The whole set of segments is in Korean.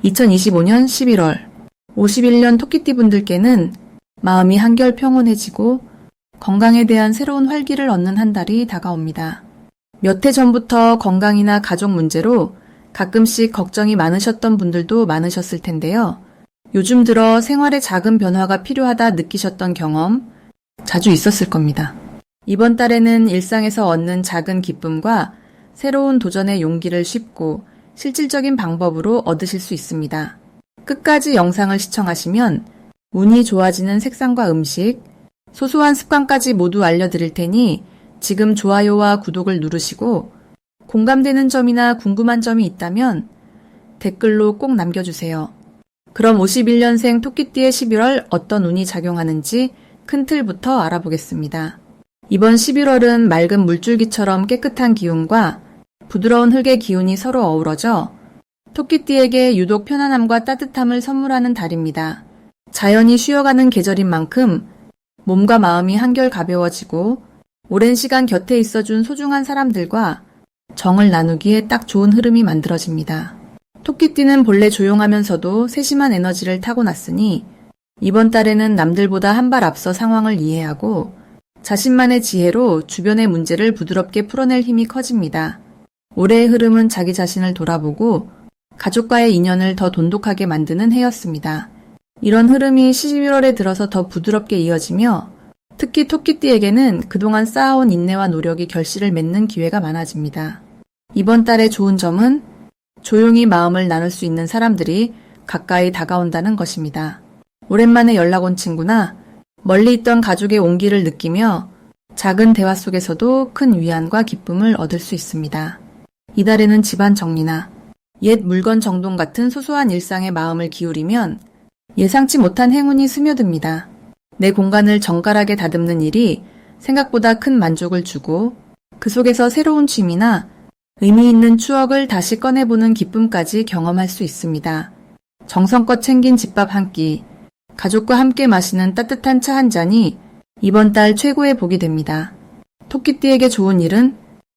2025년 11월 51년 토끼띠 분들께는 마음이 한결 평온해지고 건강에 대한 새로운 활기를 얻는 한 달이 다가옵니다. 몇 해 전부터 건강이나 가족 문제로 가끔씩 걱정이 많으셨던 분들도 많으셨을 텐데요. 요즘 들어 생활에 작은 변화가 필요하다 느끼셨던 경험 자주 있었을 겁니다. 이번 달에는 일상에서 얻는 작은 기쁨과 새로운 도전의 용기를 쉽고 실질적인 방법으로 얻으실 수 있습니다. 끝까지 영상을 시청하시면 운이 좋아지는 색상과 음식, 소소한 습관까지 모두 알려드릴 테니 지금 좋아요와 구독을 누르시고 공감되는 점이나 궁금한 점이 있다면 댓글로 꼭 남겨주세요. 그럼 51년생 토끼띠의 11월 어떤 운이 작용하는지 큰 틀부터 알아보겠습니다. 이번 11월은 맑은 물줄기처럼 깨끗한 기운과 부드러운 흙의 기운이 서로 어우러져 토끼띠에게 유독 편안함과 따뜻함을 선물하는 달입니다. 자연이 쉬어가는 계절인 만큼 몸과 마음이 한결 가벼워지고 오랜 시간 곁에 있어준 소중한 사람들과 정을 나누기에 딱 좋은 흐름이 만들어집니다. 토끼띠는 본래 조용하면서도 세심한 에너지를 타고났으니 이번 달에는 남들보다 한 발 앞서 상황을 이해하고 자신만의 지혜로 주변의 문제를 부드럽게 풀어낼 힘이 커집니다. 올해의 흐름은 자기 자신을 돌아보고 가족과의 인연을 더 돈독하게 만드는 해였습니다. 이런 흐름이 11월에 들어서 더 부드럽게 이어지며 특히 토끼띠에게는 그동안 쌓아온 인내와 노력이 결실을 맺는 기회가 많아집니다. 이번 달의 좋은 점은 조용히 마음을 나눌 수 있는 사람들이 가까이 다가온다는 것입니다. 오랜만에 연락 온 친구나 멀리 있던 가족의 온기를 느끼며 작은 대화 속에서도 큰 위안과 기쁨을 얻을 수 있습니다. 이달에는 집안 정리나 옛 물건 정돈 같은 소소한 일상에 마음을 기울이면 예상치 못한 행운이 스며듭니다. 내 공간을 정갈하게 다듬는 일이 생각보다 큰 만족을 주고 그 속에서 새로운 취미나 의미 있는 추억을 다시 꺼내보는 기쁨까지 경험할 수 있습니다. 정성껏 챙긴 집밥 한 끼, 가족과 함께 마시는 따뜻한 차 한 잔이 이번 달 최고의 복이 됩니다. 토끼띠에게 좋은 일은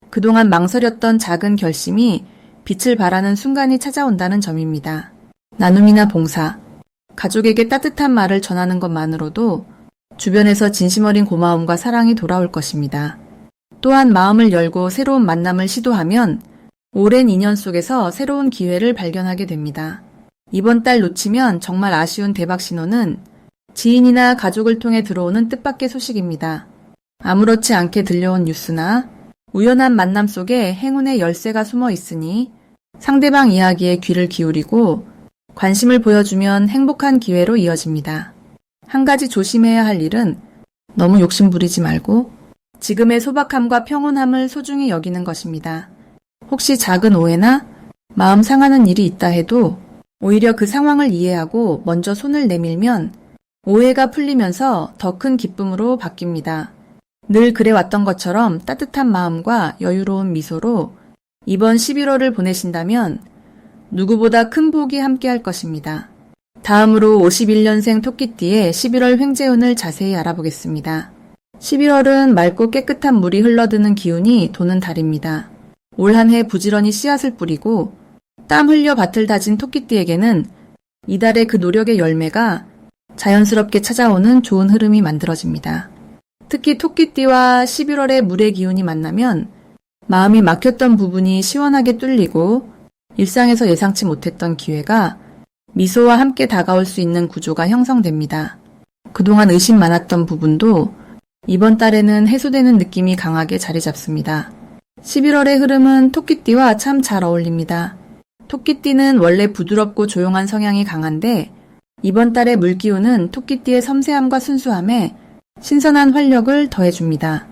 그동안 망설였던 작은 결심이 빛을 발하는 순간이 찾아온다는 점입니다. 나눔이나 봉사, 가족에게 따뜻한 말을 전하는 것만으로도 주변에서 진심 어린 고마움과 사랑이 돌아올 것입니다. 또한 마음을 열고 새로운 만남을 시도하면 오랜 인연 속에서 새로운 기회를 발견하게 됩니다. 이번 달 놓치면 정말 아쉬운 대박 신호는 지인이나 가족을 통해 들어오는 뜻밖의 소식입니다. 아무렇지 않게 들려온 뉴스나 우연한 만남 속에 행운의 열쇠가 숨어 있으니 상대방 이야기에 귀를 기울이고 관심을 보여주면 행복한 기회로 이어집니다. 한 가지 조심해야 할 일은 너무 욕심 부리지 말고 지금의 소박함과 평온함을 소중히 여기는 것입니다. 혹시 작은 오해나 마음 상하는 일이 있다 해도 오히려 그 상황을 이해하고 먼저 손을 내밀면 오해가 풀리면서 더 큰 기쁨으로 바뀝니다. 늘 그래왔던 것처럼 따뜻한 마음과 여유로운 미소로 이번 11월을 보내신다면 누구보다 큰 복이 함께할 것입니다. 다음으로 51년생 토끼띠의 11월 횡재운을 자세히 알아보겠습니다. 11월은 맑고 깨끗한 물이 흘러드는 기운이 도는 달입니다. 올 한 해 부지런히 씨앗을 뿌리고 땀 흘려 밭을 다진 토끼띠에게는 이달의 그 노력의 열매가 자연스럽게 찾아오는 좋은 흐름이 만들어집니다. 특히 토끼띠와 11월의 물의 기운이 만나면 마음이 막혔던 부분이 시원하게 뚫리고 일상에서 예상치 못했던 기회가 미소와 함께 다가올 수 있는 구조가 형성됩니다. 그동안 의심 많았던 부분도 이번 달에는 해소되는 느낌이 강하게 자리 잡습니다. 11월의 흐름은 토끼띠와 참 잘 어울립니다. 토끼띠는 원래 부드럽고 조용한 성향이 강한데 이번 달의 물기운은 토끼띠의 섬세함과 순수함에 신선한 활력을 더해줍니다.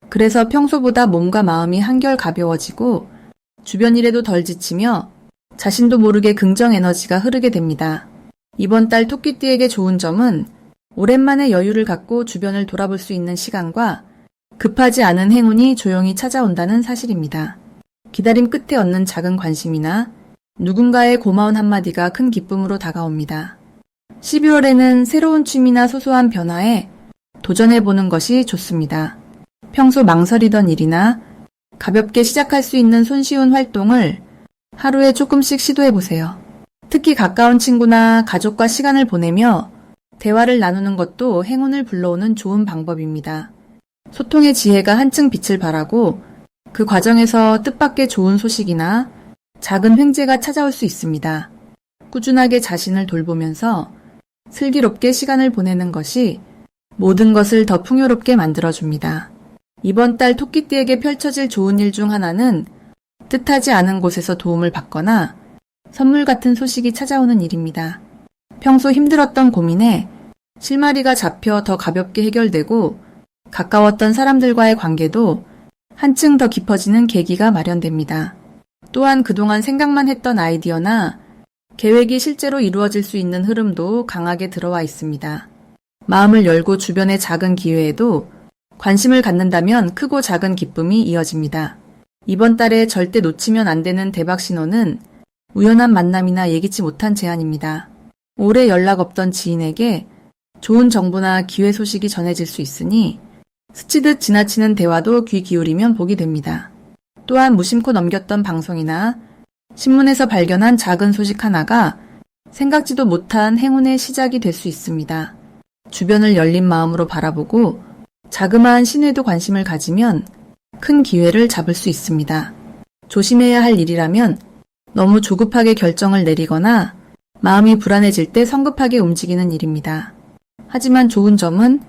그래서 평소보다 몸과 마음이 한결 가벼워지고 주변 일에도 덜 지치며 자신도 모르게 긍정 에너지가 흐르게 됩니다. 이번 달 토끼띠에게 좋은 점은 오랜만에 여유를 갖고 주변을 돌아볼 수 있는 시간과 급하지 않은 행운이 조용히 찾아온다는 사실입니다. 기다림 끝에 얻는 작은 관심이나 누군가의 고마운 한마디가 큰 기쁨으로 다가옵니다. 12월에는 새로운 취미나 소소한 변화에 도전해보는 것이 좋습니다. 평소 망설이던 일이나 가볍게 시작할 수 있는 손쉬운 활동을 하루에 조금씩 시도해보세요. 특히 가까운 친구나 가족과 시간을 보내며 대화를 나누는 것도 행운을 불러오는 좋은 방법입니다. 소통의 지혜가 한층 빛을 발하고 그 과정에서 뜻밖의 좋은 소식이나 작은 횡재가 찾아올 수 있습니다. 꾸준하게 자신을 돌보면서 슬기롭게 시간을 보내는 것이 모든 것을 더 풍요롭게 만들어줍니다. 이번 달 토끼띠에게 펼쳐질 좋은 일 중 하나는 뜻하지 않은 곳에서 도움을 받거나 선물 같은 소식이 찾아오는 일입니다. 평소 힘들었던 고민에 실마리가 잡혀 더 가볍게 해결되고 가까웠던 사람들과의 관계도 한층 더 깊어지는 계기가 마련됩니다. 또한 그동안 생각만 했던 아이디어나 계획이 실제로 이루어질 수 있는 흐름도 강하게 들어와 있습니다. 마음을 열고 주변의 작은 기회에도 관심을 갖는다면 크고 작은 기쁨이 이어집니다. 이번 달에 절대 놓치면 안 되는 대박 신호는 우연한 만남이나 예기치 못한 제안입니다. 오래 연락 없던 지인에게 좋은 정보나 기회 소식이 전해질 수 있으니 스치듯 지나치는 대화도 귀 기울이면 복이 됩니다. 또한 무심코 넘겼던 방송이나 신문에서 발견한 작은 소식 하나가 생각지도 못한 행운의 시작이 될 수 있습니다. 주변을 열린 마음으로 바라보고 자그마한 신에도 관심을 가지면 큰 기회를 잡을 수 있습니다. 조심해야 할 일이라면 너무 조급하게 결정을 내리거나 마음이 불안해질 때 성급하게 움직이는 일입니다. 하지만 좋은 점은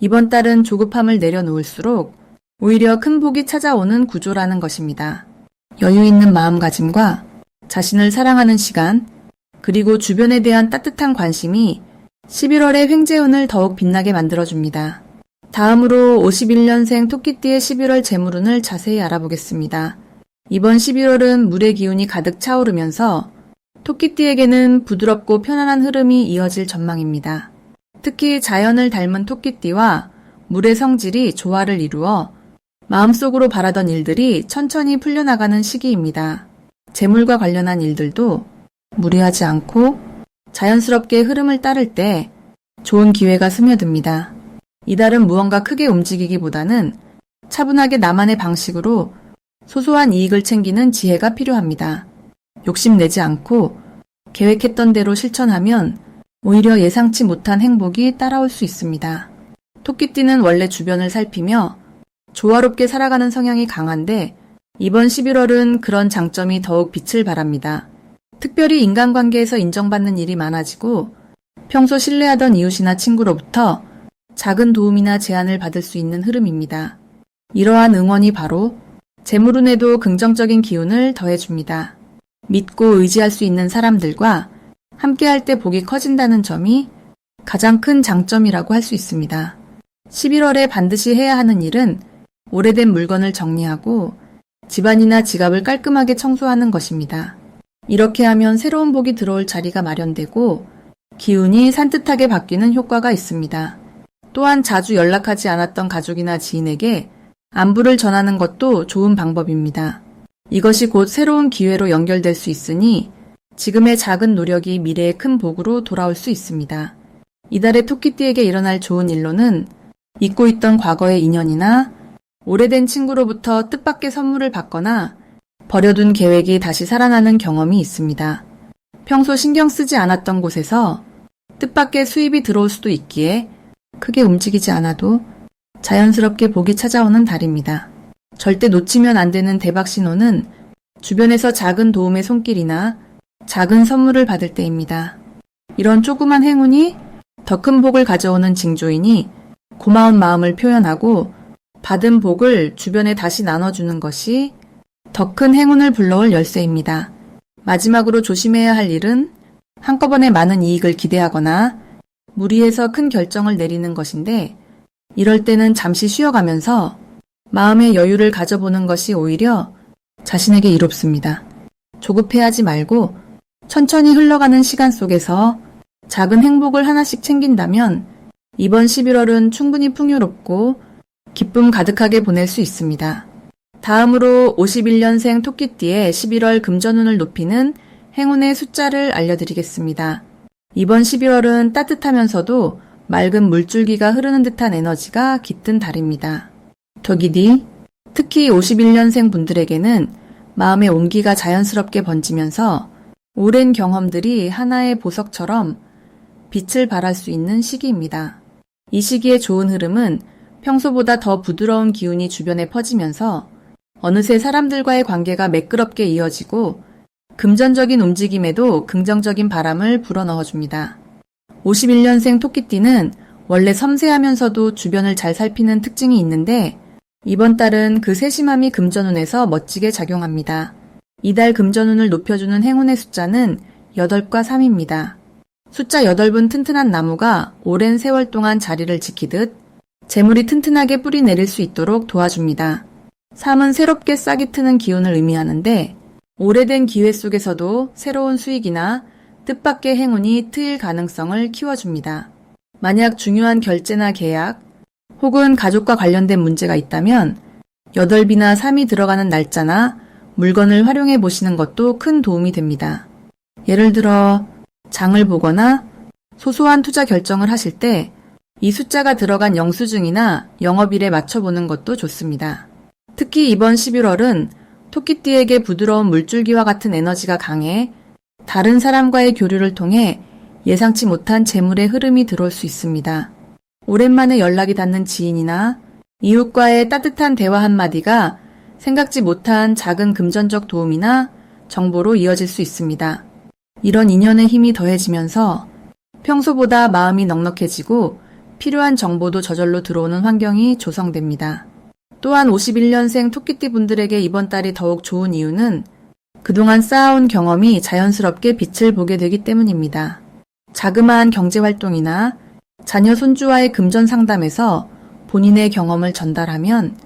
이번 달은 조급함을 내려놓을수록 오히려 큰 복이 찾아오는 구조라는 것입니다. 여유 있는 마음가짐과 자신을 사랑하는 시간, 그리고 주변에 대한 따뜻한 관심이 11월의 횡재운을 더욱 빛나게 만들어줍니다. 다음으로 51년생 토끼띠의 11월 재물운을 자세히 알아보겠습니다. 이번 11월은 물의 기운이 가득 차오르면서 토끼띠에게는 부드럽고 편안한 흐름이 이어질 전망입니다. 특히 자연을 닮은 토끼띠와 물의 성질이 조화를 이루어 마음속으로 바라던 일들이 천천히 풀려나가는 시기입니다. 재물과 관련한 일들도 무리하지 않고 자연스럽게 흐름을 따를 때 좋은 기회가 스며듭니다. 이달은 무언가 크게 움직이기보다는 차분하게 나만의 방식으로 소소한 이익을 챙기는 지혜가 필요합니다. 욕심내지 않고 계획했던 대로 실천하면 오히려 예상치 못한 행복이 따라올 수 있습니다. 토끼띠는 원래 주변을 살피며 조화롭게 살아가는 성향이 강한데 이번 11월은 그런 장점이 더욱 빛을 발합니다. 특별히 인간관계에서 인정받는 일이 많아지고 평소 신뢰하던 이웃이나 친구로부터 작은 도움이나 제안을 받을 수 있는 흐름입니다. 이러한 응원이 바로 재물운에도 긍정적인 기운을 더해줍니다. 믿고 의지할 수 있는 사람들과 함께할 때 복이 커진다는 점이 가장 큰 장점이라고 할 수 있습니다. 11월에 반드시 해야 하는 일은 오래된 물건을 정리하고 집안이나 지갑을 깔끔하게 청소하는 것입니다. 이렇게 하면 새로운 복이 들어올 자리가 마련되고 기운이 산뜻하게 바뀌는 효과가 있습니다. 또한 자주 연락하지 않았던 가족이나 지인에게 안부를 전하는 것도 좋은 방법입니다. 이것이 곧 새로운 기회로 연결될 수 있으니 지금의 작은 노력이 미래의 큰 복으로 돌아올 수 있습니다. 이달의 토끼띠에게 일어날 좋은 일로는 잊고 있던 과거의 인연이나 오래된 친구로부터 뜻밖의 선물을 받거나 버려둔 계획이 다시 살아나는 경험이 있습니다. 평소 신경 쓰지 않았던 곳에서 뜻밖의 수입이 들어올 수도 있기에 크게 움직이지 않아도 자연스럽게 복이 찾아오는 달입니다. 절대 놓치면 안 되는 대박 신호는 주변에서 작은 도움의 손길이나 작은 선물을 받을 때입니다. 이런 조그만 행운이 더 큰 복을 가져오는 징조이니 고마운 마음을 표현하고 받은 복을 주변에 다시 나눠주는 것이 더 큰 행운을 불러올 열쇠입니다. 마지막으로 조심해야 할 일은 한꺼번에 많은 이익을 기대하거나 무리해서 큰 결정을 내리는 것인데 이럴 때는 잠시 쉬어가면서 마음의 여유를 가져보는 것이 오히려 자신에게 이롭습니다. 조급해하지 말고 천천히 흘러가는 시간 속에서 작은 행복을 하나씩 챙긴다면 이번 11월은 충분히 풍요롭고 기쁨 가득하게 보낼 수 있습니다. 다음으로 51년생 토끼띠의 11월 금전운을 높이는 행운의 숫자를 알려드리겠습니다. 이번 11월은 따뜻하면서도 맑은 물줄기가 흐르는 듯한 에너지가 깃든 달입니다. 토끼띠, 특히 51년생 분들에게는 마음의 온기가 자연스럽게 번지면서 오랜 경험들이 하나의 보석처럼 빛을 발할 수 있는 시기입니다. 이 시기의 좋은 흐름은 평소보다 더 부드러운 기운이 주변에 퍼지면서 어느새 사람들과의 관계가 매끄럽게 이어지고 금전적인 움직임에도 긍정적인 바람을 불어넣어줍니다. 51년생 토끼띠는 원래 섬세하면서도 주변을 잘 살피는 특징이 있는데 이번 달은 그 세심함이 금전운에서 멋지게 작용합니다. 이달 금전운을 높여주는 행운의 숫자는 8과 3입니다. 숫자 8은 튼튼한 나무가 오랜 세월 동안 자리를 지키듯 재물이 튼튼하게 뿌리 내릴 수 있도록 도와줍니다. 3은 새롭게 싹이 트는 기운을 의미하는데 오래된 기회 속에서도 새로운 수익이나 뜻밖의 행운이 트일 가능성을 키워줍니다. 만약 중요한 결제나 계약 혹은 가족과 관련된 문제가 있다면 8이나 3이 들어가는 날짜나 물건을 활용해 보시는 것도 큰 도움이 됩니다. 예를 들어 장을 보거나 소소한 투자 결정을 하실 때 이 숫자가 들어간 영수증이나 영업일에 맞춰보는 것도 좋습니다. 특히 이번 11월은 토끼띠에게 부드러운 물줄기와 같은 에너지가 강해 다른 사람과의 교류를 통해 예상치 못한 재물의 흐름이 들어올 수 있습니다. 오랜만에 연락이 닿는 지인이나 이웃과의 따뜻한 대화 한마디가 생각지 못한 작은 금전적 도움이나 정보로 이어질 수 있습니다. 이런 인연의 힘이 더해지면서 평소보다 마음이 넉넉해지고 필요한 정보도 저절로 들어오는 환경이 조성됩니다. 또한 51년생 토끼띠 분들에게 이번 달이 더욱 좋은 이유는 그동안 쌓아온 경험이 자연스럽게 빛을 보게 되기 때문입니다. 자그마한 경제활동이나 자녀 손주와의 금전 상담에서 본인의 경험을 전달하면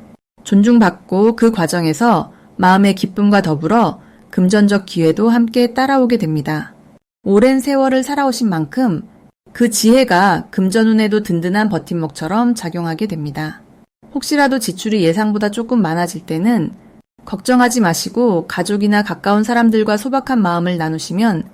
존중받고 그 과정에서 마음의 기쁨과 더불어 금전적 기회도 함께 따라오게 됩니다. 오랜 세월을 살아오신 만큼 그 지혜가 금전운에도 든든한 버팀목처럼 작용하게 됩니다. 혹시라도 지출이 예상보다 조금 많아질 때는 걱정하지 마시고 가족이나 가까운 사람들과 소박한 마음을 나누시면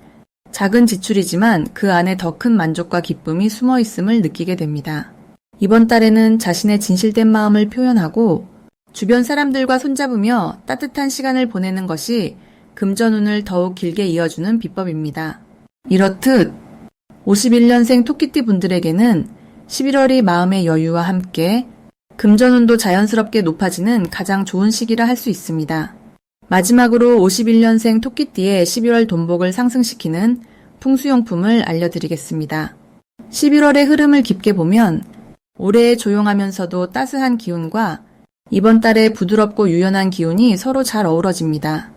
작은 지출이지만 그 안에 더 큰 만족과 기쁨이 숨어 있음을 느끼게 됩니다. 이번 달에는 자신의 진실된 마음을 표현하고 주변 사람들과 손잡으며 따뜻한 시간을 보내는 것이 금전운을 더욱 길게 이어주는 비법입니다. 이렇듯 51년생 토끼띠 분들에게는 11월이 마음의 여유와 함께 금전운도 자연스럽게 높아지는 가장 좋은 시기라 할 수 있습니다. 마지막으로 51년생 토끼띠의 11월 돈복을 상승시키는 풍수용품을 알려드리겠습니다. 11월의 흐름을 깊게 보면 올해의 조용하면서도 따스한 기운과 이번 달의 부드럽고 유연한 기운이 서로 잘 어우러집니다.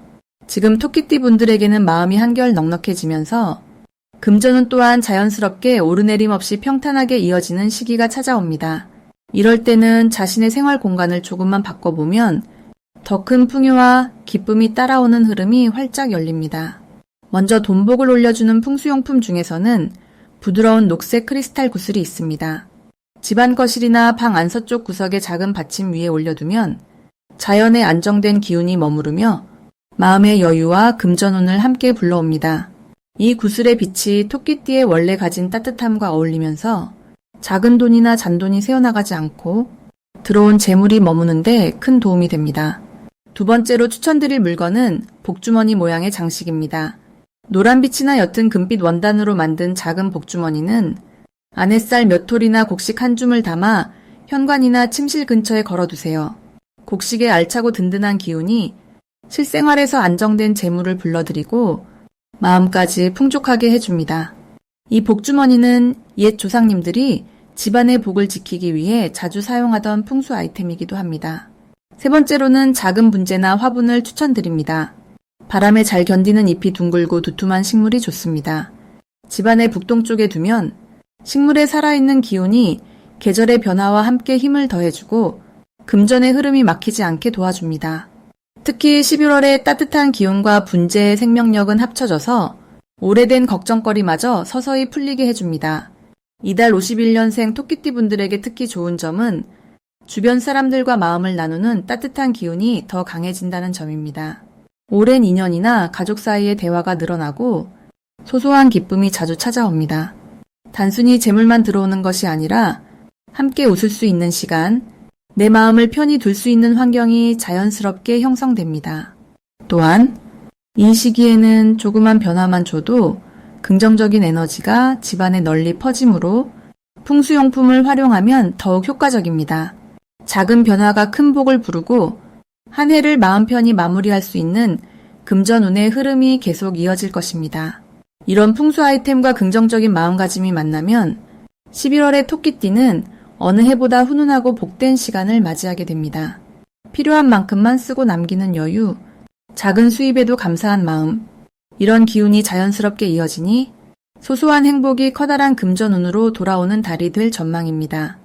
지금 토끼띠 분들에게는 마음이 한결 넉넉해지면서 금전운 또한 자연스럽게 오르내림 없이 평탄하게 이어지는 시기가 찾아옵니다. 이럴 때는 자신의 생활 공간을 조금만 바꿔보면 더 큰 풍요와 기쁨이 따라오는 흐름이 활짝 열립니다. 먼저 돈복을 올려주는 풍수용품 중에서는 부드러운 녹색 크리스탈 구슬이 있습니다. 집안 거실이나 방 안서쪽 구석의 작은 받침 위에 올려두면 자연의 안정된 기운이 머무르며 마음의 여유와 금전운을 함께 불러옵니다. 이 구슬의 빛이 토끼띠의 원래 가진 따뜻함과 어울리면서 작은 돈이나 잔돈이 새어나가지 않고 들어온 재물이 머무는데 큰 도움이 됩니다. 두 번째로 추천드릴 물건은 복주머니 모양의 장식입니다. 노란빛이나 옅은 금빛 원단으로 만든 작은 복주머니는 안에 쌀 몇 톨이나 곡식 한 줌을 담아 현관이나 침실 근처에 걸어두세요. 곡식의 알차고 든든한 기운이 실생활에서 안정된 재물을 불러들이고 마음까지 풍족하게 해줍니다. 이 복주머니는 옛 조상님들이 집안의 복을 지키기 위해 자주 사용하던 풍수 아이템이기도 합니다. 세 번째로는 작은 분재나 화분을 추천드립니다. 바람에 잘 견디는 잎이 둥글고 두툼한 식물이 좋습니다. 집안의 북동쪽에 두면 식물에 살아있는 기운이 계절의 변화와 함께 힘을 더해주고 금전의 흐름이 막히지 않게 도와줍니다. 특히 11월의 따뜻한 기운과 분재의 생명력은 합쳐져서 오래된 걱정거리마저 서서히 풀리게 해줍니다. 이달 51년생 토끼띠 분들에게 특히 좋은 점은 주변 사람들과 마음을 나누는 따뜻한 기운이 더 강해진다는 점입니다. 오랜 인연이나 가족 사이의 대화가 늘어나고 소소한 기쁨이 자주 찾아옵니다. 단순히 재물만 들어오는 것이 아니라 함께 웃을 수 있는 시간, 내 마음을 편히 둘 수 있는 환경이 자연스럽게 형성됩니다. 또한 이 시기에는 조그만 변화만 줘도 긍정적인 에너지가 집안에 널리 퍼지므로 풍수용품을 활용하면 더욱 효과적입니다. 작은 변화가 큰 복을 부르고 한 해를 마음 편히 마무리할 수 있는 금전운의 흐름이 계속 이어질 것입니다. 이런 풍수 아이템과 긍정적인 마음가짐이 만나면 11월의 토끼띠는 어느 해보다 훈훈하고 복된 시간을 맞이하게 됩니다. 필요한 만큼만 쓰고 남기는 여유, 작은 수입에도 감사한 마음, 이런 기운이 자연스럽게 이어지니 소소한 행복이 커다란 금전운으로 돌아오는 달이 될 전망입니다.